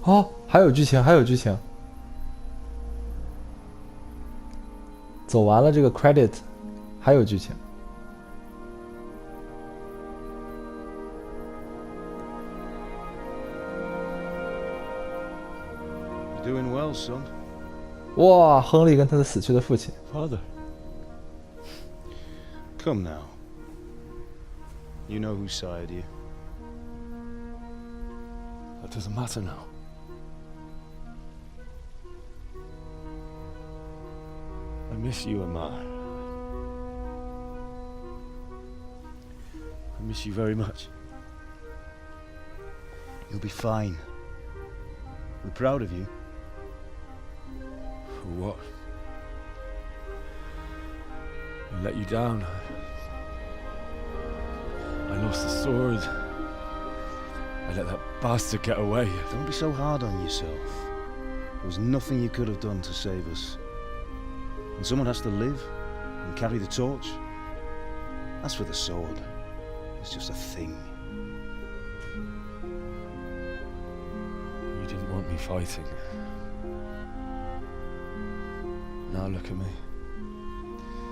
哦，还有剧情，还有剧情。走完了这个 credit， 还有剧情。You're doing well, son. 哇，亨利跟他的死去的父亲。Father. Come now. You know who sired you. That doesn't matter now. I miss you and Ma. I miss you very much. You'll be fine. We're proud of you. For what? I let you down. I lost the sword. I let that bastard get away. Don't be so hard on yourself. There was nothing you could have done to save us. And someone has to live and carry the torch. As for the sword, it's just a thing. You didn't want me fighting. Now look at me.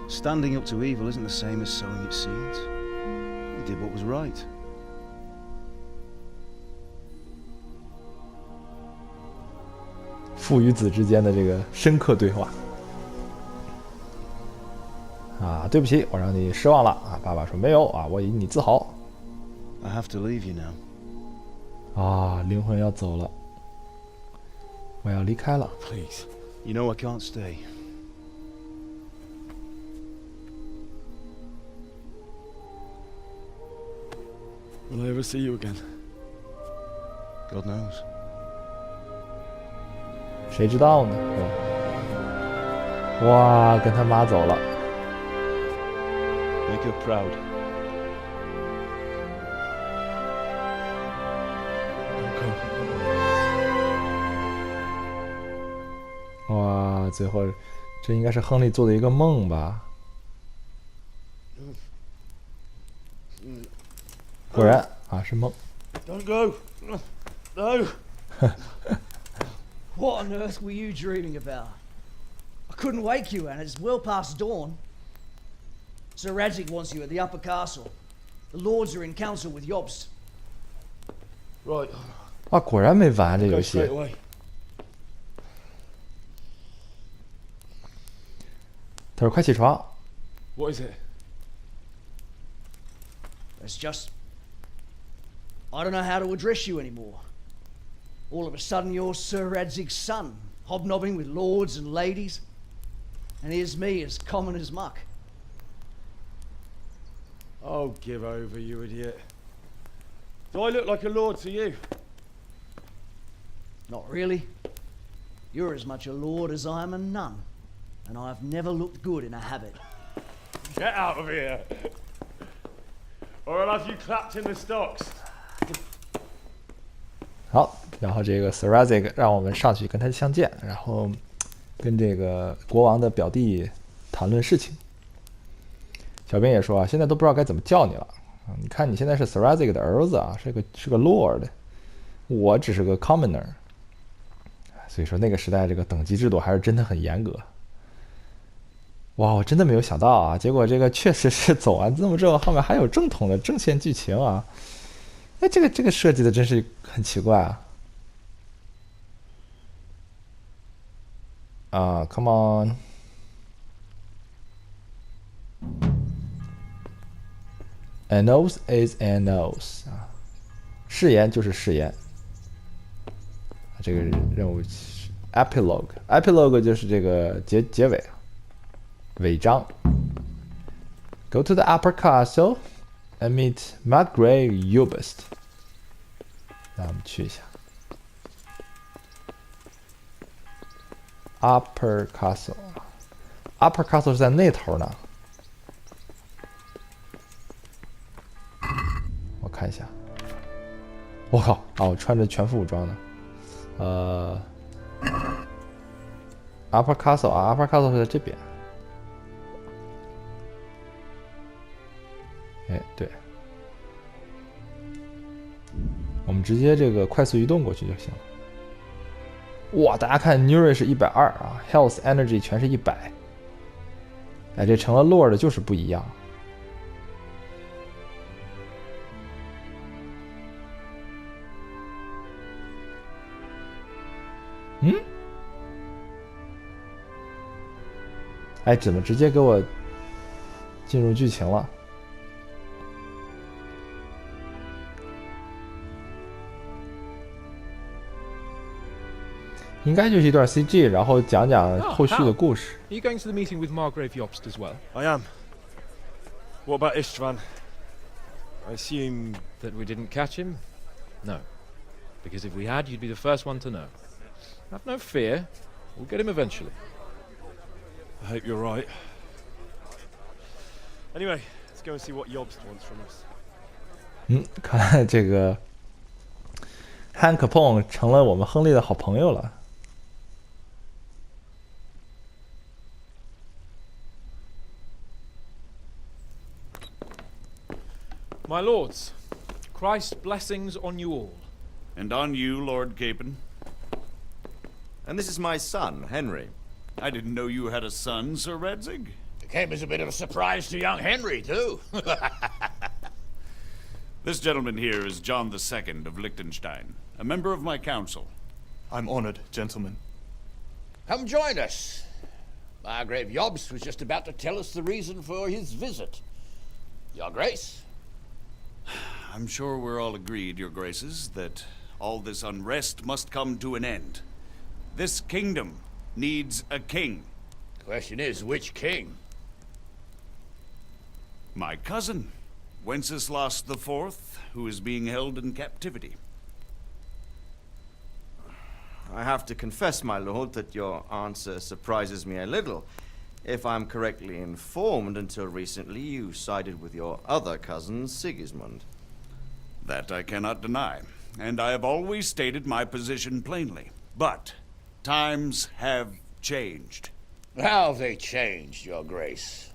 Standing up to evil isn't the same as sowing its seeds. You did what was right. 父与子之间的这个深刻对话。啊，对不起，我让你失望了啊！爸爸说没有啊，我以你自豪。I have to leave you now. 啊，灵魂要走了，我要离开了。Please. You know I can't stay. Will I ever see you again? God knows. 谁知道呢？哇，跟他妈走了。Make her proud. Don't go. 哇，最后这应该是亨利做的一个梦吧？果然啊，是梦。Don't go. No. What on earth were you dreaming about? I couldn't wake you, and it's well past dawn. Sir Radzig wants you at the upper castle. The lords are in council with Yobst. Right. 哇，果然没完这 Go 游戏 straight。away. 他说：“快起床。” What is it? It's just. I don't know how to address you anymore. All of a sudden, you're Sir Radzig's son, hobnobbing with lords and ladies. And here's me, as common as muck. Oh, give over, you idiot. Do I look like a lord to you? Not really. You're as much a lord as I am a nun. And I've never looked good in a habit. Get out of here. Or I'll have you clapped in the stocks. 好，然后这个 Sir Radzig 让我们上去跟他相见，然后跟这个国王的表弟谈论事情。小编也说啊，现在都不知道该怎么叫你了啊！你看你现在是 Sir Radzig 的儿子啊，是个 Lord， 我只是个 Commoner。所以说那个时代这个等级制度还是真的很严格。哇，我真的没有想到啊！结果这个确实是走完这么之后，后面还有正统的正线剧情啊！哎，这个设计的真是很奇怪啊！啊 ，Come on！ An oath is an oath 啊，誓言就是誓言。这个任务 epilogue 就是这个结尾，尾章。Go to the upper castle and meet Margrave Yobst。那我们去一下 Upper Castle。Upper Castle 是在那头呢。我看一下。我靠！啊，我穿着全副武装呢。Upper Castle 啊 ，Upper Castle 是在这边。哎，对，我们直接这个快速移动过去就行了。哇，大家看 Nuri 是120啊 ，Health Energy 全是100。哎，这成了 Lord 就是不一样。嗯？哎，怎么直接给我进入剧情了？应该就是一段 CG， 然后讲讲后续的故事。Are you going to the meeting with Margrave Jobst as well? I am. What about Istvan? I assume That we didn't catch him? No. Because if we had, you'd be the first one to know. Have no fear. We'll get him eventually. I hope you're right. Anyway, let's go and see what Jobst wants from us. 看来这个 Han Capone 成了我们亨利的好朋友了。My lords, Christ's blessings on you all. And on you, Lord Capon. And this is my son, Henry. I didn't know you had a son, Sir Radzig. It came as a bit of a surprise to young Henry, too. This gentleman here is John II of Liechtenstein, a member of my council. I'm honored, gentlemen. Come join us. Margrave Jobst was just about to tell us the reason for his visit. Your Grace? I'm sure we're all agreed, Your Graces, that all this unrest must come to an end. This kingdom needs a king. The question is, which king? My cousin, Wenceslas IV, who is being held in captivity. I have to confess, my lord, that your answer surprises me a little. If I'm correctly informed, until recently you sided with your other cousin, Sigismund. That I cannot deny, and I have always stated my position plainly. But times have changed. How have they changed, Your Grace?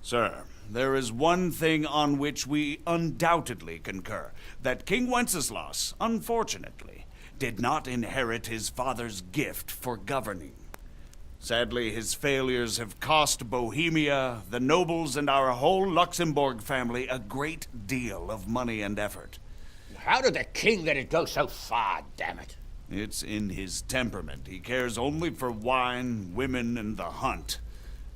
Sir, there is one thing on which we undoubtedly concur, that King Wenceslas, unfortunately, did not inherit his father's gift for governing. Sadly, his failures have cost Bohemia, the nobles, and our whole Luxembourg family a great deal of money and effort. How did the king let it go so far, damn it? It's in his temperament. He cares only for wine, women, and the hunt.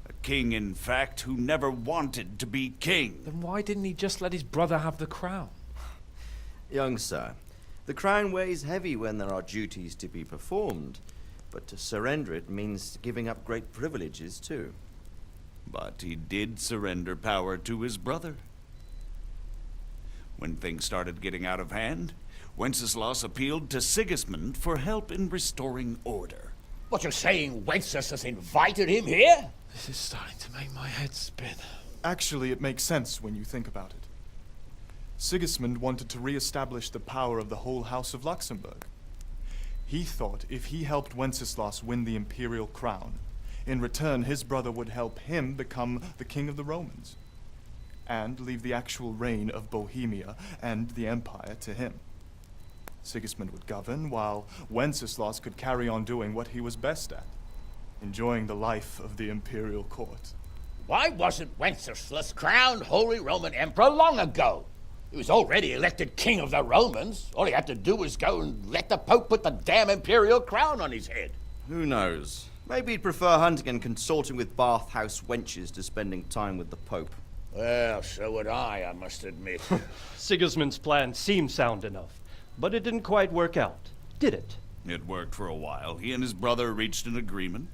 A king, in fact, who never wanted to be king. Then why didn't he just let his brother have the crown? Young sir, the crown weighs heavy when there are duties to be performed, but to surrender it means giving up great privileges too. But he did surrender power to his brother. When things started getting out of hand, Wenceslas appealed to Sigismund for help in restoring order. What, you're saying Wenceslas invited him here? This is starting to make my head spin. Actually, it makes sense when you think about it. Sigismund wanted to re-establish the power of the whole House of Luxembourg. He thought if he helped Wenceslas win the imperial crown, in return his brother would help him become the king of the Romans, and leave the actual reign of Bohemia and the empire to him. Sigismund would govern, while Wenceslas could carry on doing what he was best at, enjoying the life of the imperial court. Why wasn't Wenceslas crowned Holy Roman Emperor long ago? He was already elected king of the Romans. All he had to do was go and let the Pope put the damn imperial crown on his head. Who knows? Maybe he'd prefer hunting and consorting with bathhouse wenches to spending time with the Pope. Well, so would I must admit. Sigismund's plan seemed sound enough, but it didn't quite work out, did it? It worked for a while. He and his brother reached an agreement.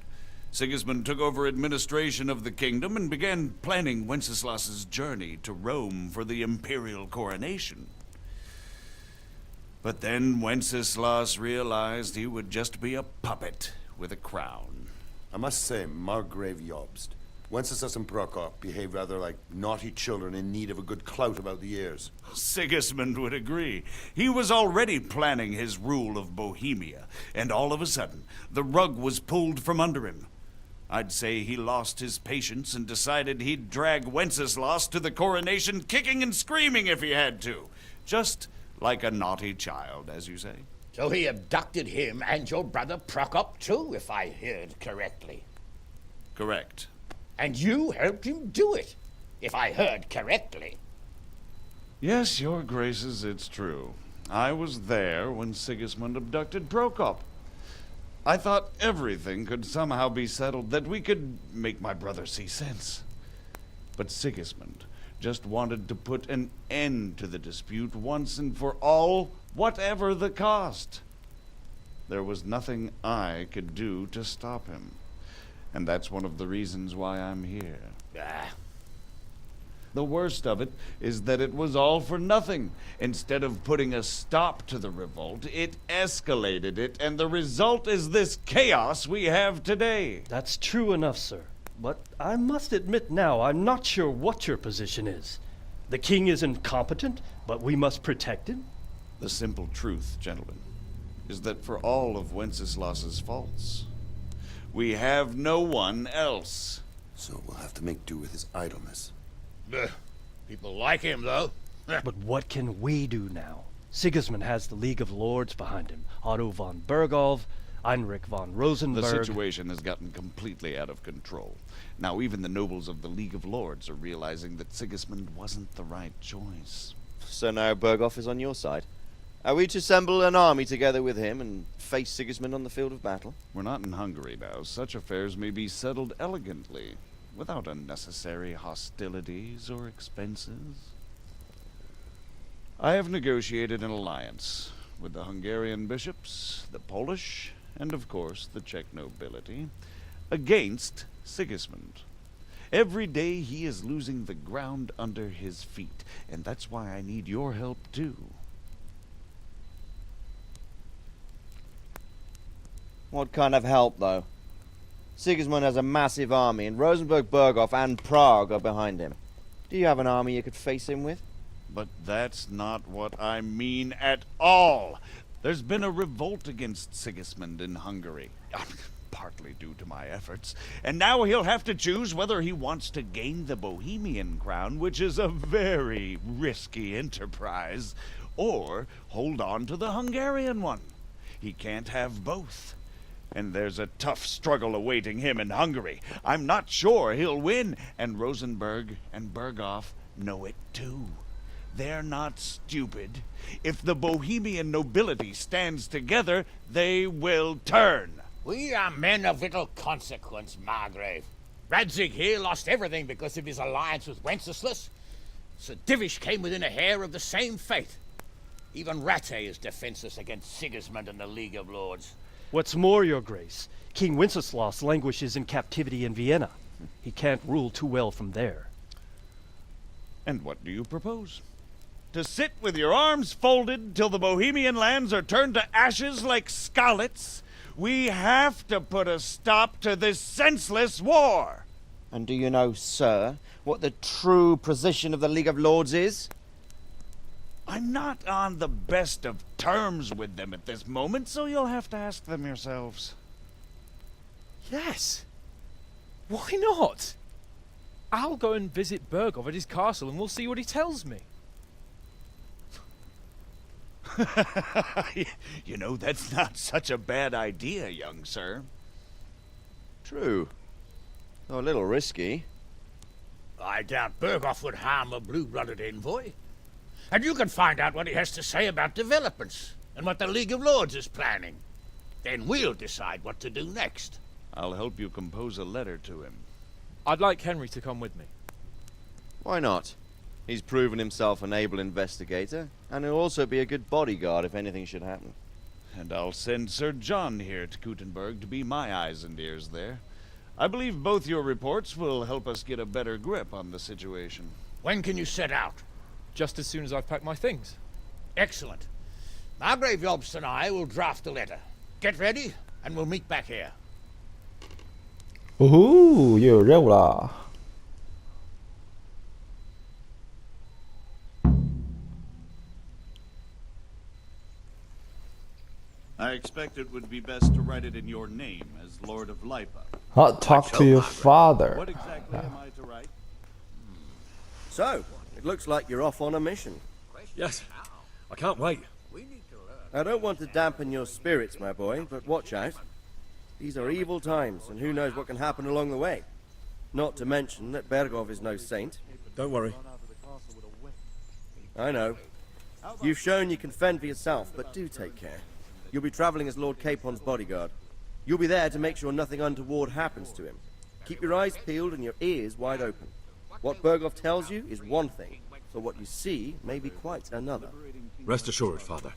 Sigismund took over administration of the kingdom and began planning Wenceslas's journey to Rome for the imperial coronation. But then Wenceslas realized he would just be a puppet with a crown. I must say, Margrave Jobst, Wenceslas and Prokop behave rather like naughty children in need of a good clout about the ears. Sigismund would agree. He was already planning his rule of Bohemia, and all of a sudden, the rug was pulled from under him. I'd say he lost his patience and decided he'd drag Wenceslas to the coronation kicking and screaming if he had to. Just like a naughty child, as you say. So he abducted him and your brother Prokop too, if I heard correctly. Correct. And you helped him do it, if I heard correctly. Yes, your graces, it's true. I was there when Sigismund abducted Prokop. I thought everything could somehow be settled, that we could make my brother see sense. But Sigismund just wanted to put an end to the dispute once and for all, whatever the cost. There was nothing I could do to stop him. And that's one of the reasons why I'm here. The worst of it is that it was all for nothing. Instead of putting a stop to the revolt, it escalated it, and the result is this chaos we have today. That's true enough, sir. But I must admit now, I'm not sure what your position is. The king is incompetent, but we must protect him? The simple truth, gentlemen, is that for all of Wenceslas's faults, we have no one else. So we'll have to make do with his idleness. People like him, though. But what can we do now? Sigismund has the League of Lords behind him. Otto von Bergholf, Heinrich von Rosenberg. The situation has gotten completely out of control. Now even the nobles of the League of Lords are realizing that Sigismund wasn't the right choice. So now Bergholf is on your side. Are we to assemble an army together with him and face Sigismund on the field of battle? We're not in Hungary now. Such affairs may be settled elegantly, without unnecessary hostilities or expenses. I have negotiated an alliance with the Hungarian bishops, the Polish, and of course the Czech nobility, against Sigismund. Every day he is losing the ground under his feet, and that's why I need your help too. What kind of help, though? Sigismund has a massive army, and Rosenberg, Berghof, and Prague are behind him. Do you have an army you could face him with? But that's not what I mean at all. There's been a revolt against Sigismund in Hungary, partly due to my efforts, and now he'll have to choose whether he wants to gain the Bohemian crown, which is a very risky enterprise, or hold on to the Hungarian one. He can't have both. And there's a tough struggle awaiting him in Hungary. I'm not sure he'll win, and Rosenberg and Berghof know it too. They're not stupid. If the Bohemian nobility stands together, they will turn. We are men of little consequence, Margrave. Radzig here lost everything because of his alliance with Wenceslas. Sir Divish came within a hair of the same fate. Even Rattay is defenseless against Sigismund and the League of Lords. What's more, your grace, King Wenceslas languishes in captivity in Vienna. He can't rule too well from there. And what do you propose? To sit with your arms folded till the Bohemian lands are turned to ashes like Skalitz? We have to put a stop to this senseless war! And do you know, sir, what the true position of the League of Lords is? I'm not on the best of terms with them at this moment, so you'll have to ask them yourselves. Yes. Why not? I'll go and visit Berghof at his castle and we'll see what he tells me. You know, that's not such a bad idea, young sir. True. Though a little risky. I doubt Berghof would harm a blue-blooded envoy. And you can find out what he has to say about developments and what the League of Lords is planning. Then we'll decide what to do next. I'll help you compose a letter to him. I'd like Henry to come with me. Why not? He's proven himself an able investigator, and he'll also be a good bodyguard if anything should happen. And I'll send Sir John here to Kuttenberg to be my eyes and ears there. I believe both your reports will help us get a better grip on the situation. When can you set out? Just as soon as I've packed my things. Excellent. Margrave Jobst and I will draft a letter. Get ready, and we'll meet back here. 哦呼，又有任务了。I expect it would be best to write it in your name as Lord of Lipa. 好 talk to your father. What exactly am I to write? So, it looks like you're off on a mission. Yes. I can't wait. I don't want to dampen your spirits, my boy, but watch out. These are evil times, and who knows what can happen along the way. Not to mention that Bergov is no saint. Don't worry. I know. You've shown you can fend for yourself, but do take care. You'll be traveling as Lord Capon's bodyguard. You'll be there to make sure nothing untoward happens to him. Keep your eyes peeled and your ears wide open. What Bergov tells you is one thing, so what you see may be quite another. Rest assured, Father.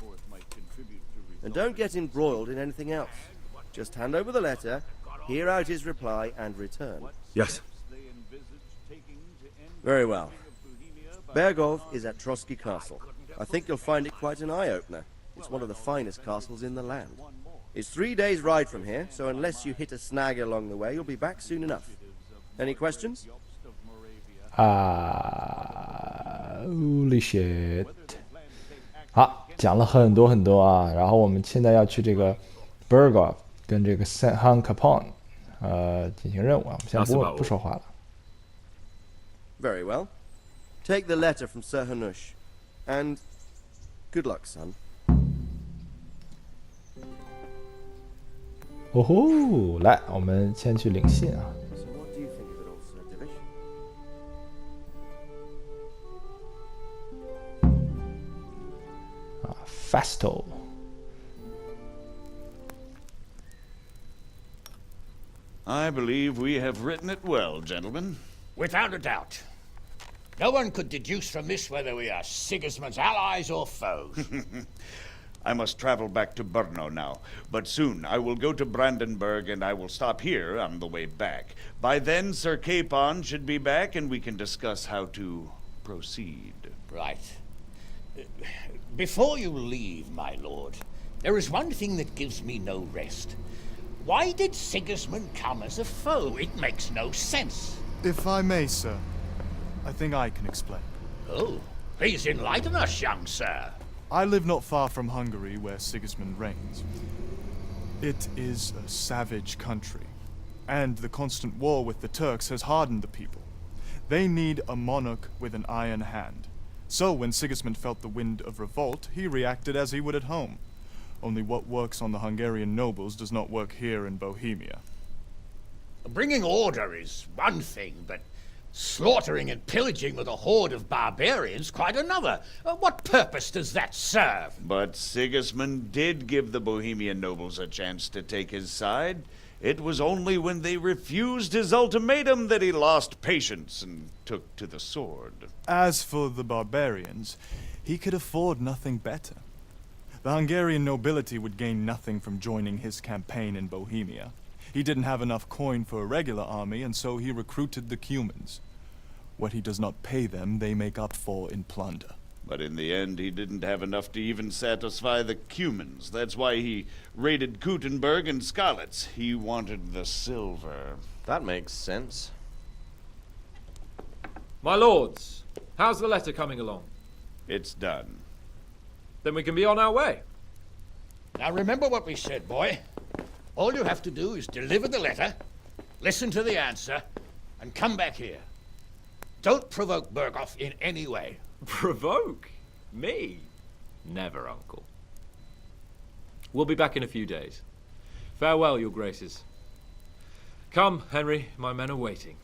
And don't get embroiled in anything else. Just hand over the letter, hear out his reply, and return. Yes. Very well. Bergov is at Trotsky Castle. I think you'll find it quite an eye-opener. It's one of the finest castles in the land. It's 3 days' ride from here, so unless you hit a snag along the way, you'll be back soon enough. Any questions? Holy shit！ 好，讲了很多很多啊，然后我们现在要去这个 Bergov 跟这个 Han Capone 进行任务啊，我们先不说话了。Very well. Take the letter from Sir Hanush, and good luck, son. 哦吼，来，我们先去领信啊。So what do you think of it all, Sir Divish? Festo。I believe we have written it well, gentlemen. Without a doubt. No one could deduce from this whether we are Sigismund's allies or foes. I must travel back to Brno now, but soon I will go to Brandenburg and I will stop here on the way back. By then, Sir Capon should be back and we can discuss how to proceed. Right. Before you leave, my lord, there is one thing that gives me no rest. Why did Sigismund come as a foe? It makes no sense. If I may, sir, I think I can explain. Oh, please enlighten us, young sir. I live not far from Hungary, where Sigismund reigns. It is a savage country, and the constant war with the Turks has hardened the people. They need a monarch with an iron hand. So when Sigismund felt the wind of revolt, he reacted as he would at home. Only what works on the Hungarian nobles does not work here in Bohemia. Bringing order is one thing, but slaughtering and pillaging with a horde of barbarians quite another. What purpose does that serve? But Sigismund did give the Bohemian nobles a chance to take his side. It was only when they refused his ultimatum that he lost patience and took to the sword. As for the barbarians, he could afford nothing better. The Hungarian nobility would gain nothing from joining his campaign in Bohemia. He didn't have enough coin for a regular army, and so he recruited the Cumans. What he does not pay them, they make up for in plunder. But in the end, he didn't have enough to even satisfy the Cumans. That's why he raided Kuttenberg and Skalitz. He wanted the silver. That makes sense. My lords, how's the letter coming along? It's done. Then we can be on our way. Now remember what we said, boy. All you have to do is deliver the letter, listen to the answer, and come back here. Don't provoke Bergov in any way. Provoke? Me? Never, Uncle. We'll be back in a few days. Farewell, your graces. Come, Henry, my men are waiting.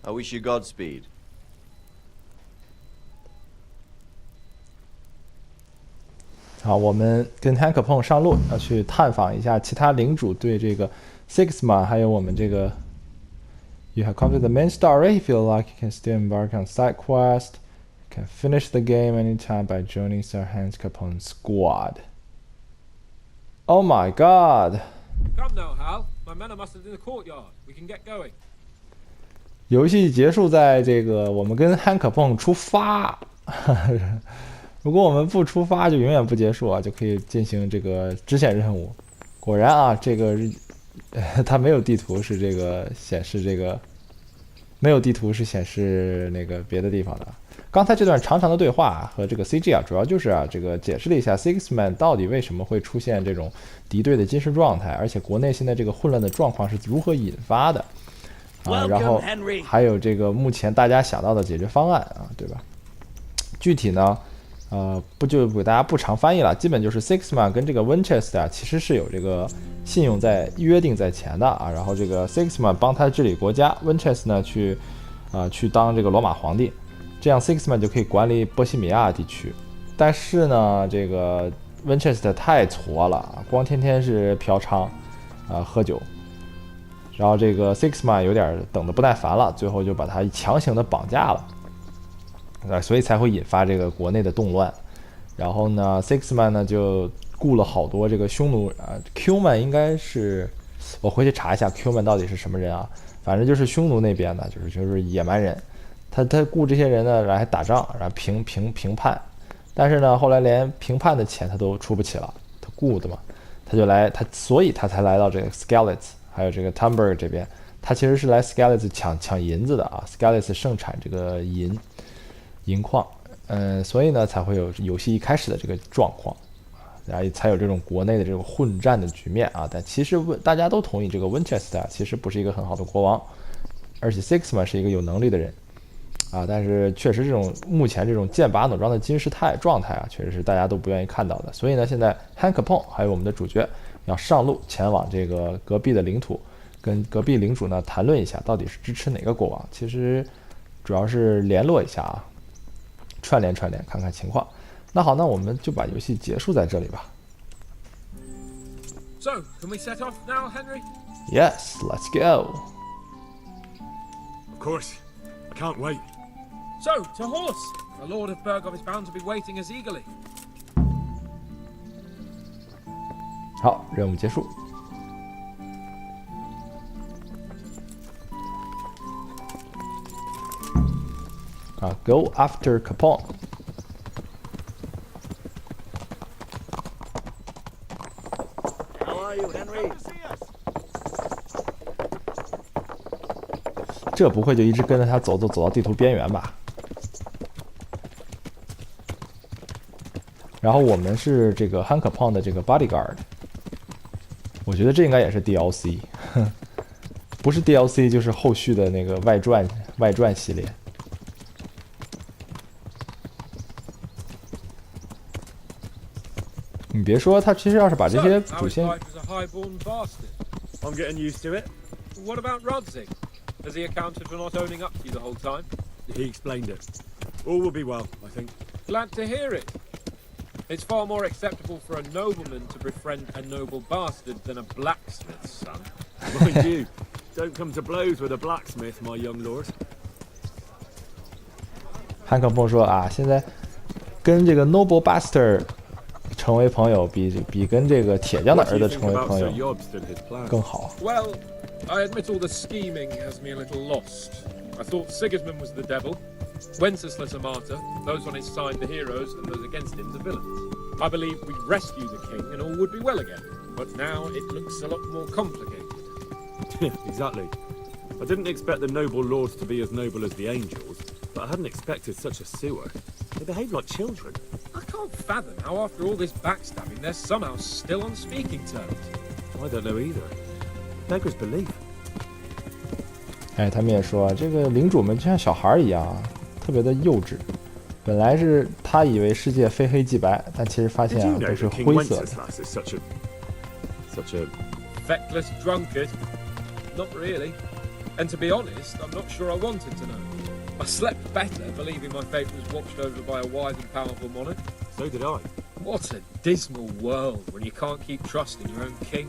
I wish you Godspeed. 好，我们跟 Han Capone 上路，要去探访一下其他领主对这个 Sigismund 还有我们这个 You have completed the main story. If you like, you can still embark on side quest. You can finish the game anytime by joining Sir Han Capone's squad. Oh my god! Come now, Hal. My men are mustered in the courtyard. We can get going. 游戏结束在这个我们跟 Han Capone 出发。如果我们不出发，就永远不结束啊，就可以进行这个支线任务。果然啊，这个它没有地图是这个显示这个没有地图是显示那个别的地方的。刚才这段长长的对话和这个 CG 啊，主要就是啊这个解释了一下 Sigismund 到底为什么会出现这种敌对的军事状态，而且国内现在这个混乱的状况是如何引发的啊，然后还有这个目前大家想到的解决方案啊，对吧？具体呢，就给大家不常翻译了，基本就是 Sigismund 跟这个 Winchester 啊，其实是有这个信用在约定在前的啊。然后这个 Sigismund 帮他治理国家 ，Winchester 呢去当这个罗马皇帝，这样 Sigismund 就可以管理波西米亚地区。但是呢，这个 Winchester 太矬了，光天天是嫖娼喝酒，然后这个 Sigismund 有点等得不耐烦了，最后就把他强行的绑架了。所以才会引发这个国内的动乱。然后呢 ，Sigismund 呢就雇了好多这个匈奴Cuman 应该是，我回去查一下 Cuman 到底是什么人啊？反正就是匈奴那边的，就是野蛮人。他雇这些人呢来打仗，然后平叛。但是呢，后来连平叛的钱他都出不起了，他雇的嘛，所以他才来到这个 Skalitz 还有这个 Tumberg 这边。他其实是来 Skalitz 抢银子的啊 ，Skalitz 盛产这个银矿，所以呢才会有游戏一开始的这个状况，然后才有这种国内的这种混战的局面啊。但其实大家都同意，这个 Winchester 其实不是一个很好的国王，而且 Sigismund 是一个有能力的人啊。但是确实目前这种剑拔弩张的惊世状态啊，确实是大家都不愿意看到的。所以呢，现在 Han Capone 还有我们的主角要上路前往这个隔壁的领土，跟隔壁领主呢谈论一下，到底是支持哪个国王。其实主要是联络一下啊。串联，看看情况。那好，那我们就把游戏结束在这里吧。So, can we set off now, Henry? Yes, let's go. Of course. I can't wait. So, to horse! The Lord of Burgov is bound to be waiting as eagerly. 好，任务结束。Go after Capone. How are you, Henry? 这不会就一直跟着他走到地图边缘吧？然后我们是这个 Han Capone 的这个 bodyguard， 我觉得这应该也是 DLC， 不是 DLC 就是后续的那个外传系列。你别说，他其实要是把这些主线 I'm getting used to it. What about Rodzig? Has he accounted for not owning up to you the whole time? He explained it. All will be well, I think. Glad to hear it. It's far more acceptable for a nobleman to befriend a noble bastard than a blacksmith's son. Mind you, don't come to blows with a blacksmith, my young lord. 汉克波说啊，现在跟这个 noble bastard 成为朋友比跟这个铁匠的儿子成为朋友更好。Well, I admit all the scheming has me a little lost. I thought Sigismund was the devil, Wenceslas a martyr, those on his side the heroes, and those against him the villains. I believed we'd rescue the king and all would be well again, but now it looks a lot more complicated. Exactly. I didn't expect the noble lords to be as noble as the angels, but I hadn't expected such a sewer. They behave like children. I can't fathom how after all this backstabbing they're somehow still on speaking terms. I don't know either. Beggars belief. 哎，他们也说这个领主们就像小孩一样啊，特别的幼稚。本来是他以为世界非黑即白，但其实发现啊都是灰色的。Such a feckless drunkard? Not really. And to be honest, I'm not sure I wanted to know. I slept better believing my fate was watched over by a wise and powerful monarch. So did I. What a dismal world when you can't keep trusting your own king.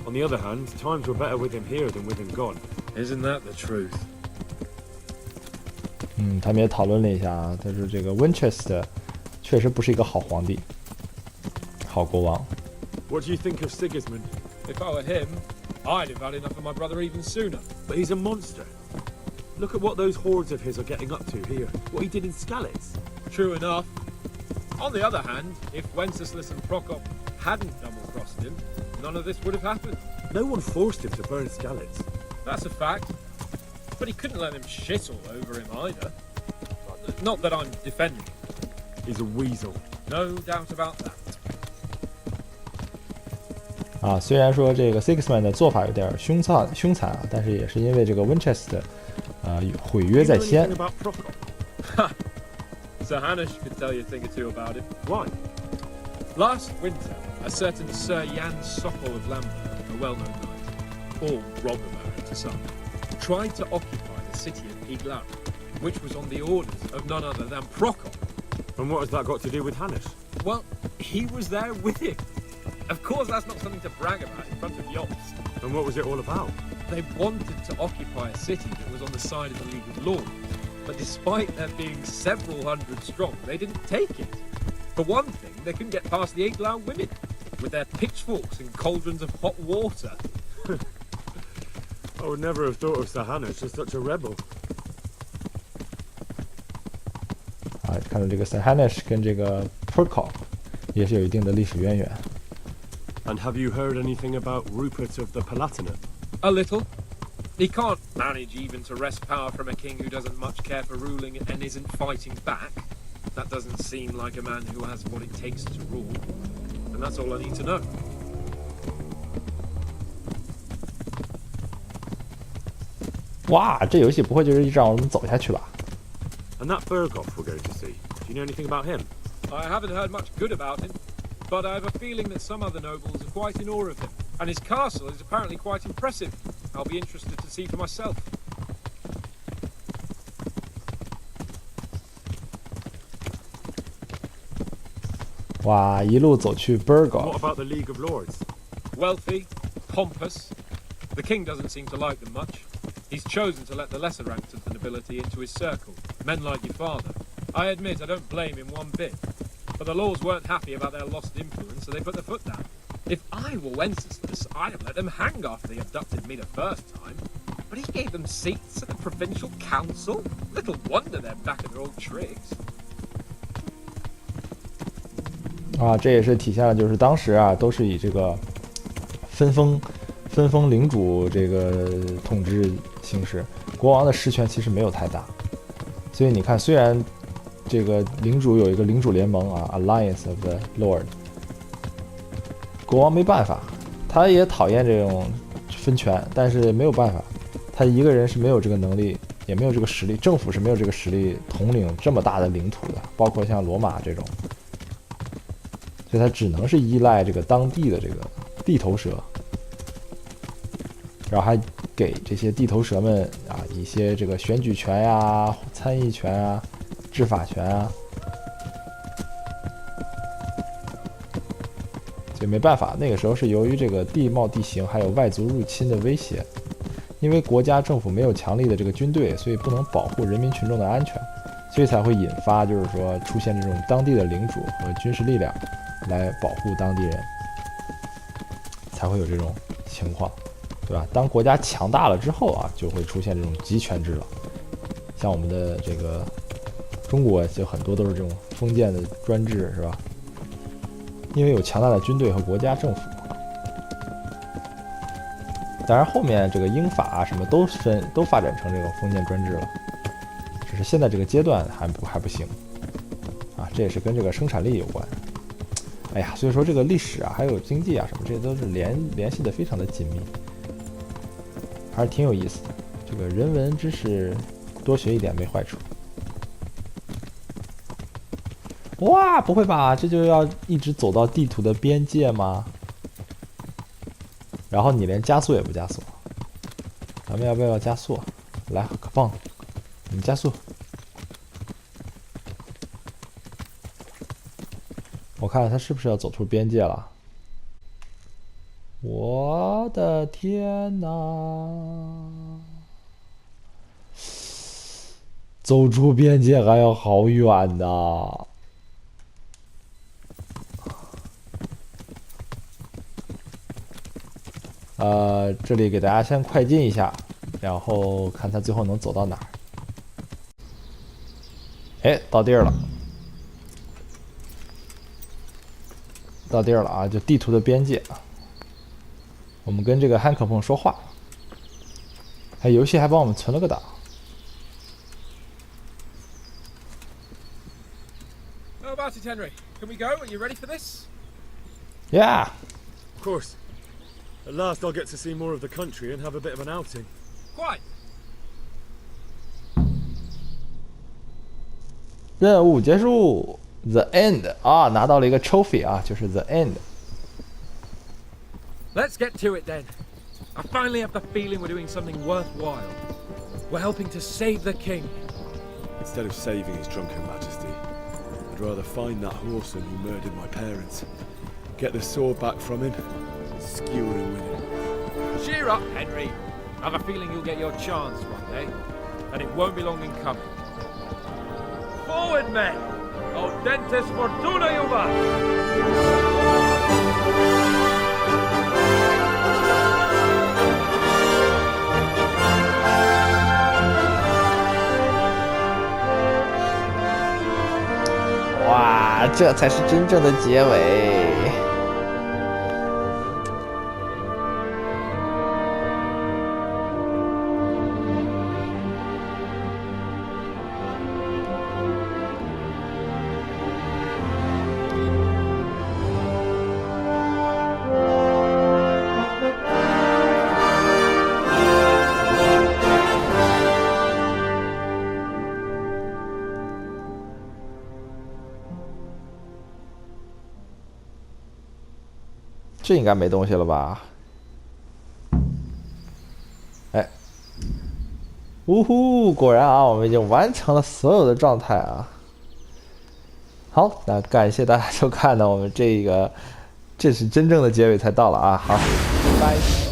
On the other hand, times were better with him here than with him gone. Isn't that the truth? 他们也讨论了一下啊，他说这个 Winchester 确实不是一个好皇帝，好国王。What do you think of Sigismund? If I were him, I'd have had enough of my brother even sooner. But he's a monster. Look at what those hordes of his are getting up to here. What he did in Skalitz. True enough. On the other hand, if Wenceslas and Prokop hadn't double-crossed him, none of this would have happened. No one forced him to burn Skalitz. That's a fact. But he couldn't let them shit all over him either. Not that I'm defending him. He's a weasel. No doubt about that. 啊，虽然说这个 Sigismund 的做法有点凶残啊，但是也是因为这个 Winchester 毁约在先。Sir Hanish could tell you a thing or two about it. Why? Last winter, a certain Sir Jan Sokol of Lambert, a well-known knight, or robber baron to some, tried to occupy the city of Iglau, which was on the orders of none other than Prokop. And what has that got to do with Hanish? Well, he was there with him. Of course, that's not something to brag about in front of Jobst. And what was it all about? They wanted to occupy a city that was on the side of the League of Lords, but despite there being several hundred strong, they didn't take it. For one thing, they couldn't get past the Iglau women, with their pitchforks and cauldrons of hot water. I would never have thought of Sir Hanish as such a rebel. 啊，看到这个 Sir Hanish 跟这个 Prokop 也是有一定的历史渊源。And have you heard anything about Rupert of the Palatinate? A little. He can't manage even to wrest power from a king who doesn't much care for ruling and isn't fighting back. That doesn't seem like a man who has what it takes to rule. And that's all I need to know. 哇，这游戏不会就是一直让我们走下去吧？ And that Berghoff we're going to see. Do you know anything about him? I haven't heard much good about him, but I have a feeling that some other nobles are quite in awe of him. And his castle is apparently quite impressive. I'll be interested to see for myself. 哇，一路走去 Burgos。 What about the League of Lords? Wealthy, pompous. The king doesn't seem to like them much. He's chosen to let the lesser ranks of the nobility into his circle, men like your father. I admit I don't blame him one bit, but the Lords weren't happy about their lost influence, so they put their foot down. If I were Wenceslas, I'd have let them hang after they abducted me the first time. But he gave them seats at the provincial council? Little wonder they're back at their old tricks. 啊，这也是体现了就是当时啊都是以这个分封领主这个统治形式，国王的实权其实没有太大。所以你看，虽然这个领主有一个领主联盟啊 ，Alliance of the Lord， 国王没办法，他也讨厌这种分权，但是没有办法，他一个人是没有这个能力，也没有这个实力，政府是没有这个实力统领这么大的领土的，包括像罗马这种。所以他只能是依赖这个当地的这个地头蛇，然后还给这些地头蛇们啊一些这个选举权呀、参议权啊、执法权啊，所以没办法，那个时候是由于这个地貌地形还有外族入侵的威胁，因为国家政府没有强力的这个军队，所以不能保护人民群众的安全，所以才会引发就是说出现这种当地的领主和军事力量来保护当地人，才会有这种情况，对吧？当国家强大了之后啊，就会出现这种集权制了。像我们的这个中国就很多都是这种封建的专制，是吧？因为有强大的军队和国家政府。当然后面这个英法啊什么都发展成这种封建专制了，只是现在这个阶段还不行啊，这也是跟这个生产力有关。哎呀，所以说这个历史啊，还有经济啊什么，这些都是联系的非常的紧密，还是挺有意思的。这个人文知识多学一点没坏处。哇，不会吧？这就要一直走到地图的边界吗？然后你连加速也不加速，咱们要不要加速？来，可棒，你加速。我看看他是不是要走出边界了。我的天哪！走出边界还要好远呐！这里给大家先快进一下，然后看他最后能走到哪儿。哎，到地儿了。到地儿了啊！就地图的边界，我们跟这个汉克碰说话，还游戏还帮我们存了个档。How about it, Henry? Can we go? Are you ready for this? Yeah. Of course. At last I'll get to see more of the country and have a bit of an outing. Quite. 任务结束 ，The End 啊，拿到了一个 trophy 啊，就是 The End。 Let's get to it then. I finally have the feeling we're doing something worthwhile. We're helping to save the king. Instead of saving his drunken majesty, I'd rather find that whoreson who murdered my parents, get the sword back from him, and skewer him with it. Cheer up, Henry. I have a feeling you'll get your chance one day, and it won't be long in coming. Forward, men! Audentes fortuna juvat! 哇，这才是真正的结尾。这应该没东西了吧？哎，呜呼！果然啊，我们已经完成了所有的状态啊。好，那感谢大家收看呢，我们这是真正的结尾才到了啊。好，拜拜。